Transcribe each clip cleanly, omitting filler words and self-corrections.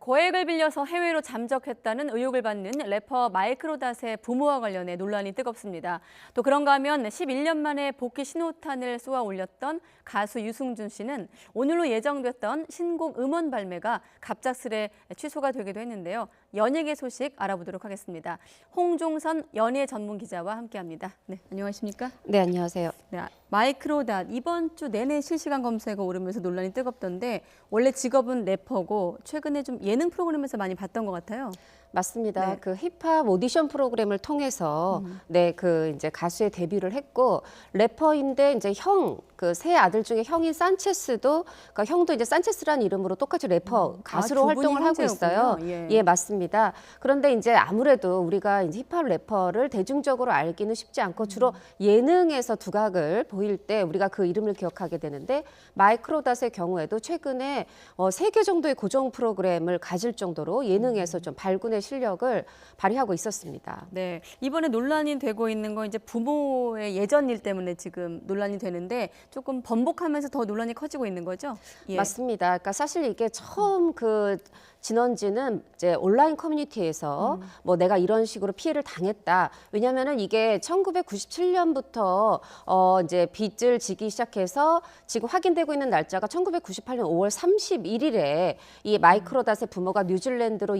거액을 빌려서 해외로 잠적했다는 의혹을 받는 래퍼 마이크로닷의 부모와 관련해 논란이 뜨겁습니다. 또 그런가 하면 11년 만에 복귀 신호탄을 쏘아 올렸던 가수 유승준 씨는 오늘로 예정됐던 신곡 음원 발매가 갑작스레 취소가 되기도 했는데요. 연예계 소식 알아보도록 하겠습니다. 홍종선 연예 전문 기자와 함께합니다. 네, 안녕하십니까? 네, 안녕하세요. 네, 마이크로닷 이번 주 내내 실시간 검색어 오르면서 논란이 뜨겁던데 원래 직업은 래퍼고 최근에 좀 예능 프로그램에서 많이 봤던 것 같아요. 맞습니다. 네. 그 힙합 오디션 프로그램을 통해서 그 이제 가수의 데뷔를 했고 래퍼인데 이제 그 세 아들 중에 형인 산체스도 그러니까 형도 이제 산체스라는 이름으로 똑같이 래퍼 가수로 두 활동을 분이 하고 있어요. 형제였군요. 예, 맞습니다. 그런데 이제 아무래도 우리가 이제 힙합 래퍼를 대중적으로 알기는 쉽지 않고 주로 예능에서 두각을 보일 때 우리가 그 이름을 기억하게 되는데 마이크로닷의 경우에도 최근에 3개 정도의 고정 프로그램을 가질 정도로 예능에서 좀 발군의 실력을 발휘하고 있었습니다. 네, 이번에 논란이 되고 있는 건 이제 부모의 예전 일 때문에 지금 논란이 되는데 조금 번복하면서 더 논란이 커지고 있는 거죠? 예. 맞습니다. 그러니까 사실 이게 처음 진원지는 이제 온라인 커뮤니티에서 뭐 내가 이런 식으로 피해를 당했다. 왜냐하면은 이게 1997년부터 이제 빚을 지기 시작해서 지금 확인되고 있는 날짜가 1998년 5월 31일에 이 마이크로닷의 부모가 뉴질랜드로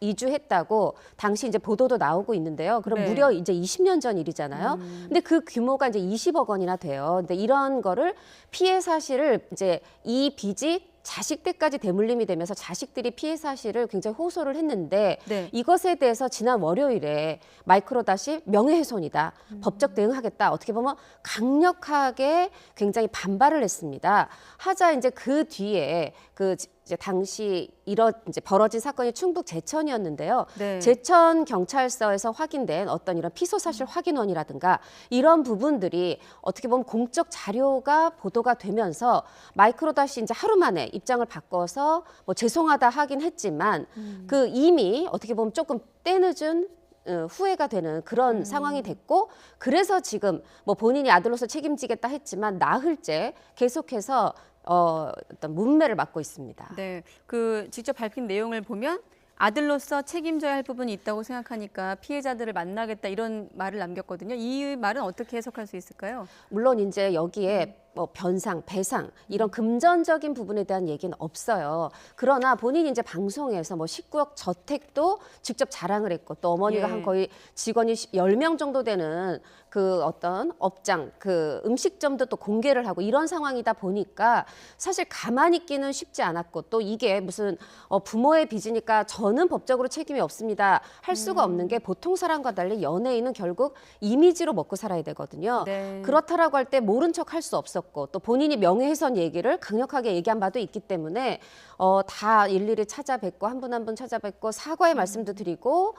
이주했다고 당시 이제 보도도 나오고 있는데요. 그럼 네. 무려 이제 20년 전 일이잖아요. 근데 그 규모가 이제 20억 원이나 돼요. 근데 이런 거를 피해 사실을 이제 이 빚이 자식 때까지 대물림이 되면서 자식들이 피해 사실을 굉장히 호소를 했는데 네. 이것에 대해서 지난 월요일에 마이크로닷이 명예훼손이다. 법적 대응하겠다. 어떻게 보면 강력하게 굉장히 반발을 했습니다. 하자 이제 그 뒤에 이제 당시 이제 벌어진 사건이 충북 제천이었는데요. 네. 제천 경찰서에서 확인된 어떤 이런 피소 사실 확인원이라든가 이런 부분들이 어떻게 보면 공적 자료가 보도가 되면서 마이크로닷이 이제 하루 만에 입장을 바꿔서 뭐 죄송하다 하긴 했지만 그 이미 어떻게 보면 조금 때늦은 후회가 되는 그런 상황이 됐고 그래서 지금 뭐 본인이 아들로서 책임지겠다 했지만 나흘째 계속해서 어떤 문매를 맡고 있습니다. 네, 그 직접 밝힌 내용을 보면 아들로서 책임져야 할 부분이 있다고 생각하니까 피해자들을 만나겠다 이런 말을 남겼거든요. 이 말은 어떻게 해석할 수 있을까요? 물론 이제 여기에 뭐 변상, 배상 이런 금전적인 부분에 대한 얘기는 없어요. 그러나 본인이 이제 방송에서 뭐 19억 저택도 직접 자랑을 했고 또 어머니가 예. 한 거의 직원이 10명 정도 되는 그 어떤 업장, 그 음식점도 또 공개를 하고 이런 상황이다 보니까 사실 가만히 있기는 쉽지 않았고 또 이게 무슨 부모의 빚이니까 저는 법적으로 책임이 없습니다. 할 수가 없는 게 보통 사람과 달리 연예인은 결국 이미지로 먹고 살아야 되거든요. 네. 그렇다라고 할 때 모른 척 할 수 없었고 또 본인이 명예훼손 얘기를 강력하게 얘기한 바도 있기 때문에 다 일일이 찾아뵙고 한 분 한 분 찾아뵙고 사과의 말씀도 드리고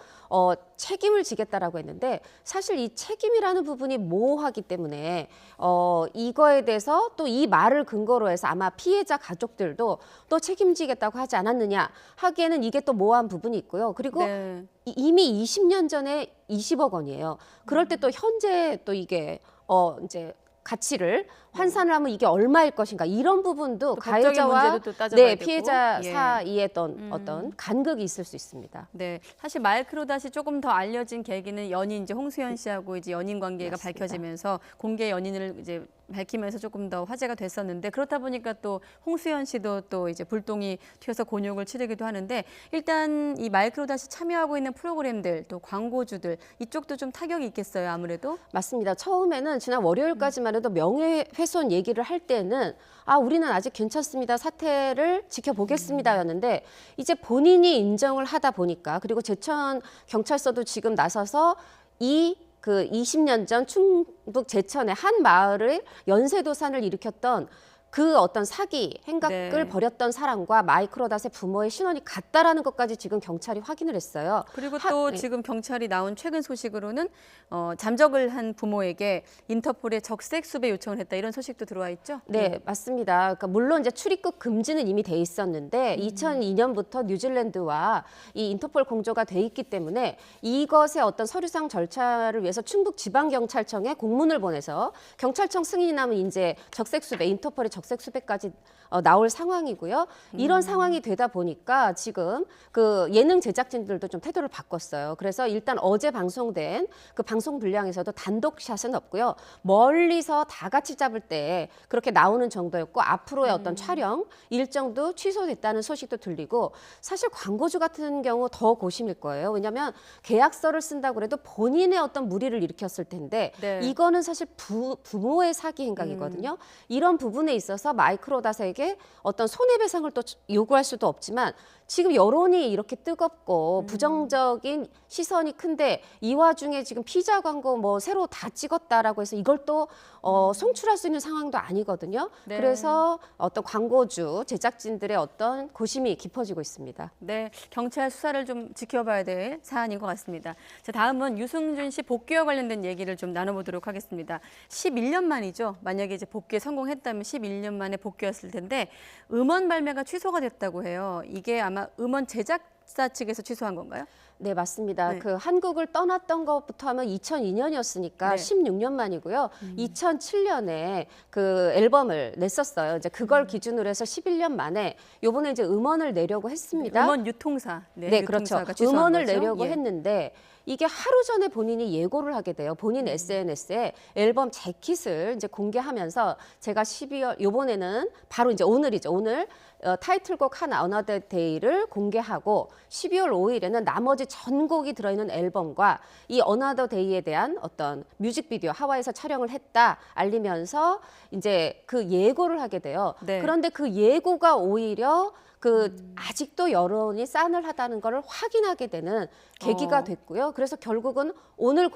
책임을 지겠다라고 했는데 사실 이 책임이라는 부분이 모호하기 때문에 이거에 대해서 또 이 말을 근거로 해서 아마 피해자 가족들도 또 책임지겠다고 하지 않았느냐 하기에는 이게 또 모호한 부분이 있고요. 그리고 네. 이미 20년 전에 20억 원이에요. 그럴 때 또 현재 또 이게 이제 가치를 환산을 하면 이게 얼마일 것인가 이런 부분도 법적인 가해자와 문제도 또 따져봐야 되고. 피해자 예. 사이에 어떤 간극이 있을 수 있습니다. 네, 사실 마이크로닷이 조금 더 알려진 계기는 연인 이제 홍수연 씨하고 이제 연인 관계가 맞습니다. 밝혀지면서 공개 연인을 이제 밝히면서 조금 더 화제가 됐었는데 그렇다 보니까 또 홍수연 씨도 또 이제 불똥이 튀어서 곤욕을 치르기도 하는데 일단 이 마이크로닷이 참여하고 있는 프로그램들 또 광고주들 이쪽도 좀 타격이 있겠어요 아무래도. 맞습니다. 처음에는 지난 월요일까지만 해도 명예훼손 얘기를 할 때는 우리는 아직 괜찮습니다. 사태를 지켜보겠습니다였는데 이제 본인이 인정을 하다 보니까 그리고 제천 경찰서도 지금 나서서 그 20년 전 충북 제천의 한 마을을 연쇄도산을 일으켰던 그 어떤 사기 행각을 네. 벌였던 사람과 마이크로닷의 부모의 신원이 같다라는 것까지 지금 경찰이 확인을 했어요. 그리고 또 네. 지금 경찰이 나온 최근 소식으로는 잠적을 한 부모에게 인터폴에 적색 수배 요청을 했다 이런 소식도 들어와 있죠? 네, 맞습니다. 그러니까 물론 이제 출입국 금지는 이미 돼 있었는데 2002년부터 뉴질랜드와 이 인터폴 공조가 돼 있기 때문에 이것의 어떤 서류상 절차를 위해서 충북 지방경찰청에 공문을 보내서 경찰청 승인이 나면 이제 적색 수배, 인터폴에 적색 수배까지 나올 상황이고요. 이런 상황이 되다 보니까 지금 그 예능 제작진들도 좀 태도를 바꿨어요. 그래서 일단 어제 방송된 그 방송 분량에서도 단독샷은 없고요. 멀리서 다 같이 잡을 때 그렇게 나오는 정도였고 앞으로의 어떤 촬영 일정도 취소됐다는 소식도 들리고 사실 광고주 같은 경우 더 고심일 거예요. 왜냐하면 계약서를 쓴다고 해도 본인의 어떤 무리를 일으켰을 텐데 네. 이거는 사실 부모의 사기 행각이거든요. 이런 부분에 있어서 마이크로닷에게 어떤 손해배상을 또 요구할 수도 없지만 지금 여론이 이렇게 뜨겁고 부정적인 시선이 큰데 이 와중에 지금 피자 광고 뭐 새로 다 찍었다라고 해서 이걸 또 송출할 수 있는 상황도 아니거든요. 네. 그래서 어떤 광고주, 제작진들의 어떤 고심이 깊어지고 있습니다. 네, 경찰 수사를 좀 지켜봐야 될 사안인 것 같습니다. 자, 다음은 유승준 씨 복귀와 관련된 얘기를 좀 나눠보도록 하겠습니다. 11년 만이죠. 만약에 이제 복귀에 성공했다면 11년 만에 복귀였을 텐데 음원 발매가 취소가 됐다고 해요. 이게 아마 음원 제작사 측에서 취소한 건가요? 네, 맞습니다. 네. 그 한국을 떠났던 것부터 하면 2002년이었으니까 네. 16년 만이고요. 2007년에 그 앨범을 냈었어요. 이제 그걸 기준으로 해서 11년 만에 요번에 이제 음원을 내려고 했습니다. 음원 유통사. 네, 그렇죠. 유통사가 취소한 음원을 거죠? 내려고 예. 했는데 이게 하루 전에 본인이 예고를 하게 돼요. 본인 SNS에 앨범 재킷을 이제 공개하면서 제가 12월 요번에는 바로 이제 오늘이죠. 오늘 타이틀곡 한 Another Day를 공개하고 12월 5일에는 나머지 전곡이 들어있는 앨범과 이 Another Day에 대한 어떤 뮤직비디오 하와이에서 촬영을 했다 알리면서 이제 그 예고를 하게 돼요. 네. 그런데 그 예고가 오히려 그 아직도 여론이 싸늘하다는 것을 확인하게 되는 계기가 됐고요. 그래서 결국은 오늘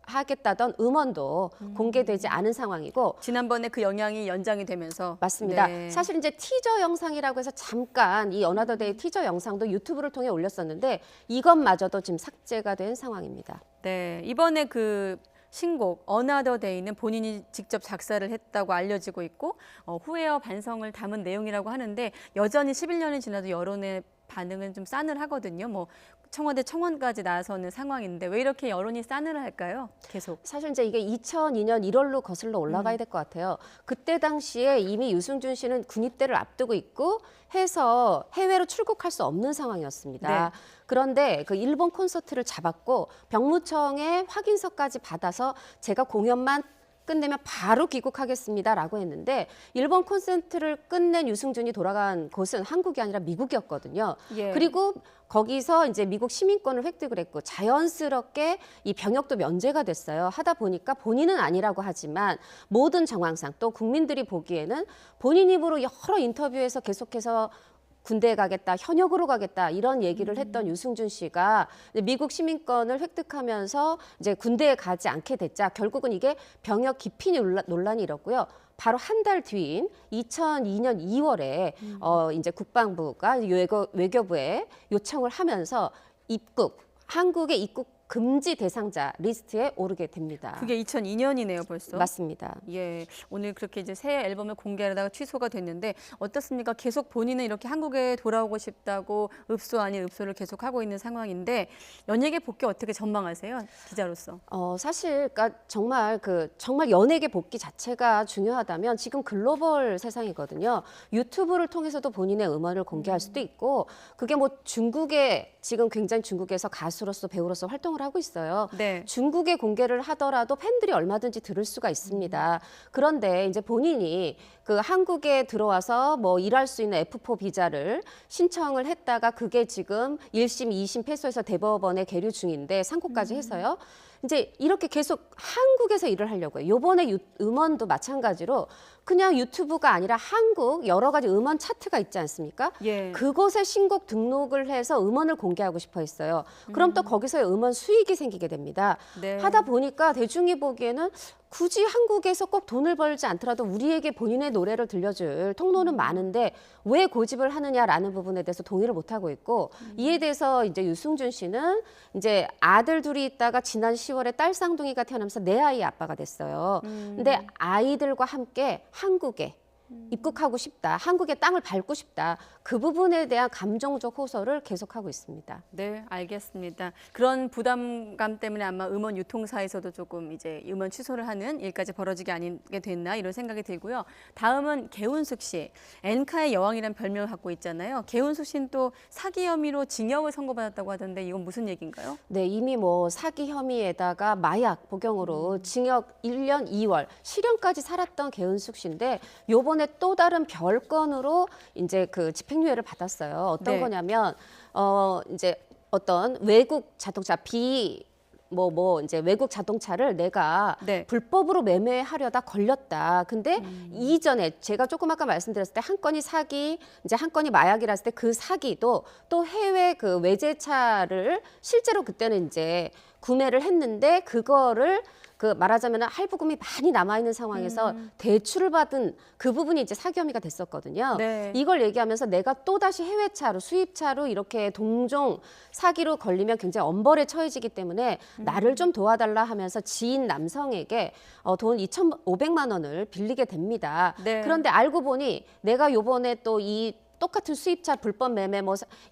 하겠다던 음원도 공개되지 않은 상황이고 지난번에 그 영향이 연장이 되면서 맞습니다. 네. 사실 이제 티저 영상이라고 해서 잠깐 이 어나더 데이 티저 영상도 유튜브를 통해 올렸었는데 이것마저도 지금 삭제가 된 상황입니다. 네, 이번에 그 신곡 Another Day는 본인이 직접 작사를 했다고 알려지고 있고 후회와 반성을 담은 내용이라고 하는데 여전히 11년이 지나도 여론의 반응은 좀 싸늘하거든요. 뭐 청와대 청원까지 나서는 상황인데 왜 이렇게 여론이 싸늘할까요? 계속. 사실 이제 이게 2002년 1월로 거슬러 올라가야 될 것 같아요. 그때 당시에 이미 유승준 씨는 군입대를 앞두고 있고 해서 해외로 출국할 수 없는 상황이었습니다. 네. 그런데 그 일본 콘서트를 잡았고 병무청에 확인서까지 받아서 제가 공연만 끝내면 바로 귀국하겠습니다라고 했는데 일본 콘서트를 끝낸 유승준이 돌아간 곳은 한국이 아니라 미국이었거든요. 예. 그리고 거기서 이제 미국 시민권을 획득을 했고 자연스럽게 이 병역도 면제가 됐어요. 하다 보니까 본인은 아니라고 하지만 모든 정황상 또 국민들이 보기에는 본인 입으로 여러 인터뷰에서 계속해서 군대에 가겠다, 현역으로 가겠다 이런 얘기를 했던 유승준 씨가 미국 시민권을 획득하면서 이제 군대에 가지 않게 됐자 결국은 이게 병역 기피 논란이 일었고요. 바로 한 달 뒤인 2002년 2월에 이제 국방부가 외교부에 요청을 하면서 한국의 입국 금지 대상자 리스트에 오르게 됩니다. 그게 2002년이네요, 벌써. 맞습니다. 예, 오늘 그렇게 이제 새 앨범을 공개하다가 취소가 됐는데 어떻습니까? 계속 본인은 이렇게 한국에 돌아오고 싶다고 읍소 아닌 읍소를 계속 하고 있는 상황인데 연예계 복귀 어떻게 전망하세요, 기자로서? 사실 그러니까 정말 연예계 복귀 자체가 중요하다면 지금 글로벌 세상이거든요. 유튜브를 통해서도 본인의 음원을 공개할 수도 있고 그게 뭐 지금 굉장히 중국에서 가수로서 배우로서 활동을 하고 있어요. 네. 중국에 공개를 하더라도 팬들이 얼마든지 들을 수가 있습니다. 그런데 이제 본인이 그 한국에 들어와서 뭐 일할 수 있는 F4 비자를 신청을 했다가 그게 지금 1심, 2심 패소해서 대법원에 계류 중인데 상고까지 해서요. 이제 이렇게 계속 한국에서 일을 하려고요. 요번에 음원도 마찬가지로 그냥 유튜브가 아니라 한국 여러 가지 음원 차트가 있지 않습니까? 예. 그곳에 신곡 등록을 해서 음원을 공개하고 싶어 했어요. 그럼 또 거기서 음원 수익이 생기게 됩니다. 네. 하다 보니까 대중이 보기에는 굳이 한국에서 꼭 돈을 벌지 않더라도 우리에게 본인의 노래를 들려줄 통로는 많은데 왜 고집을 하느냐라는 부분에 대해서 동의를 못하고 있고 이에 대해서 이제 유승준 씨는 이제 아들 둘이 있다가 지난 10월에 딸 쌍둥이가 태어나면서 내 아이의 아빠가 됐어요. 근데 아이들과 함께 한국에 입국하고 싶다, 한국의 땅을 밟고 싶다, 그 부분에 대한 감정적 호소를 계속하고 있습니다. 네, 알겠습니다. 그런 부담감 때문에 아마 음원 유통사에서도 조금 이제 음원 취소를 하는 일까지 벌어지게 아니게 됐나 이런 생각이 들고요. 다음은 개운숙 씨, 엔카의 여왕이라는 별명을 갖고 있잖아요. 개운숙 씨는 또 사기 혐의로 징역을 선고받았다고 하던데 이건 무슨 얘기인가요? 네, 이미 뭐 사기 혐의에다가 마약 복용으로 징역 1년 2월, 실형까지 살았던 개은숙 씨인데 요번에 또 다른 별건으로 이제 그 집행유예를 받았어요. 어떤 네. 거냐면 이제 어떤 외국 자동차 이제 외국 자동차를 내가 네. 불법으로 매매하려다 걸렸다. 근데 이전에 제가 조금 아까 말씀드렸을 때 한 건이 사기, 이제 한 건이 마약이라 했을 때 그 사기도 또 해외 그 외제차를 실제로 그때는 이제 구매를 했는데 그거를 그 말하자면 할부금이 많이 남아 있는 상황에서 대출을 받은 그 부분이 이제 사기 혐의가 됐었거든요. 네. 이걸 얘기하면서 내가 또 다시 해외차로 수입차로 이렇게 동종 사기로 걸리면 굉장히 엄벌에 처해지기 때문에 나를 좀 도와달라 하면서 지인 남성에게 돈 2,500만 원을 빌리게 됩니다. 네. 그런데 알고 보니 내가 요번에 또 이 똑같은 수입차 불법 매매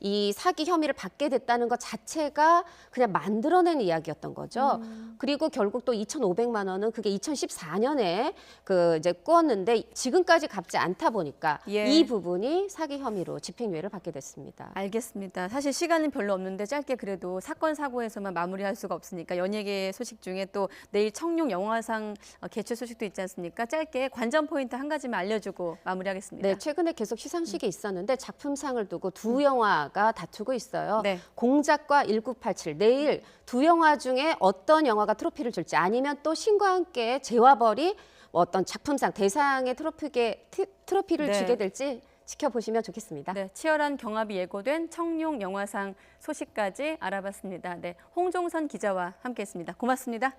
이 사기 혐의를 받게 됐다는 것 자체가 그냥 만들어낸 이야기였던 거죠. 그리고 결국 또 2,500만 원은 그게 2014년에 그 이제 꾸었는데 지금까지 갚지 않다 보니까 예. 이 부분이 사기 혐의로 집행유예를 받게 됐습니다. 알겠습니다. 사실 시간은 별로 없는데 짧게 그래도 사건 사고에서만 마무리할 수가 없으니까 연예계 소식 중에 또 내일 청룡 영화상 개최 소식도 있지 않습니까? 짧게 관전 포인트 한 가지만 알려주고 마무리하겠습니다. 네, 최근에 계속 시상식이 있었는데 작품상을 두고 두 영화가 다투고 있어요. 네. 공작과 1987. 내일 두 영화 중에 어떤 영화가 트로피를 줄지 아니면 또 신과 함께 재화벌이 어떤 작품상 대상의 트로피를 네. 주게 될지 지켜보시면 좋겠습니다. 네, 치열한 경합이 예고된 청룡 영화상 소식까지 알아봤습니다. 네, 홍종선 기자와 함께했습니다. 고맙습니다.